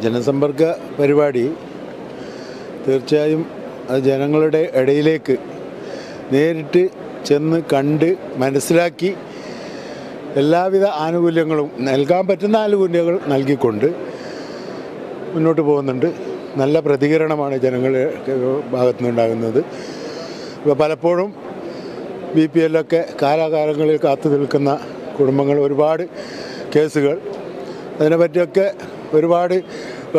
ജനസമ്പർക്ക പരിപാടി തീർച്ചയായും അത് ജനങ്ങളുടെ ഇടയിലേക്ക് നേരിട്ട് ചെന്ന് കണ്ട് മനസ്സിലാക്കി എല്ലാവിധ ആനുകൂല്യങ്ങളും നൽകാൻ പറ്റുന്ന ആനുകൂല്യങ്ങൾ നൽകിക്കൊണ്ട് മുന്നോട്ട് പോകുന്നുണ്ട്. നല്ല പ്രതികരണമാണ് ജനങ്ങളുടെ ഭാഗത്തു നിന്നുണ്ടാകുന്നത്. ഇപ്പോൾ പലപ്പോഴും BPL കാലാകാലങ്ങളിൽ കാത്തു നിൽക്കുന്ന കുടുംബങ്ങൾ, ഒരുപാട് കേസുകൾ, അതിനെപ്പറ്റിയൊക്കെ ഒരുപാട്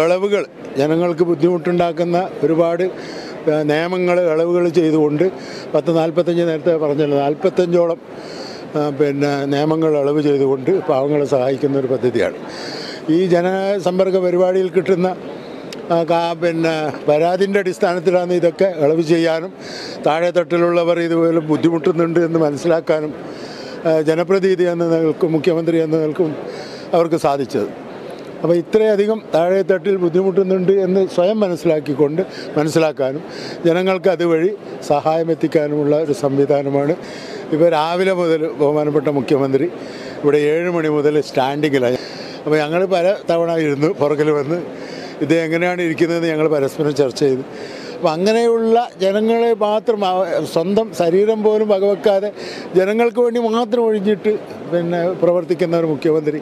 ഇളവുകൾ, ജനങ്ങൾക്ക് ബുദ്ധിമുട്ടുണ്ടാക്കുന്ന ഒരുപാട് നിയമങ്ങൾ ഇളവുകൾ ചെയ്തുകൊണ്ട് 45 നേരത്തെ പറഞ്ഞല്ലോ 45ഓളം നിയമങ്ങൾ ഇളവ് ചെയ്തുകൊണ്ട് പാവങ്ങളെ സഹായിക്കുന്ന ഒരു പദ്ധതിയാണ്. ഈ ജനസമ്പർക്ക പരിപാടിയിൽ കിട്ടുന്ന പരാതിൻ്റെ അടിസ്ഥാനത്തിലാണ് ഇതൊക്കെ ഇളവ് ചെയ്യാനും താഴെ തട്ടിലുള്ളവർ ഇതുപോലെ ബുദ്ധിമുട്ടുന്നുണ്ട് എന്ന് മനസ്സിലാക്കാനും ജനപ്രതിനിധി എന്ന നിലക്കും മുഖ്യമന്ത്രി എന്ന നിലക്കും അവർക്ക് സാധിച്ചത്. അപ്പോൾ ഇത്രയധികം താഴെ തട്ടിൽ ബുദ്ധിമുട്ടുന്നുണ്ട് എന്ന് സ്വയം മനസ്സിലാക്കാനും ജനങ്ങൾക്ക് അതുവഴി സഹായം എത്തിക്കാനുമുള്ള ഒരു സംവിധാനമാണ്. ഇപ്പോൾ രാവിലെ മുതൽ ബഹുമാനപ്പെട്ട മുഖ്യമന്ത്രി ഇവിടെ 7 മണി മുതൽ സ്റ്റാൻഡിങ്ങിലാണ്. അപ്പോൾ ഞങ്ങൾ പല തവണ ഇരുന്ന് പുറകിൽ വന്ന് ഇത് എങ്ങനെയാണ് ഇരിക്കുന്നതെന്ന് ഞങ്ങൾ പരസ്പരം ചർച്ച ചെയ്തു. അപ്പോൾ അങ്ങനെയുള്ള ജനങ്ങളെ മാത്രം, സ്വന്തം ശരീരം പോലും വകവെക്കാതെ ജനങ്ങൾക്ക് വേണ്ടി മാത്രം ഒഴിഞ്ഞിട്ട് പ്രവർത്തിക്കുന്ന ഒരു മുഖ്യമന്ത്രി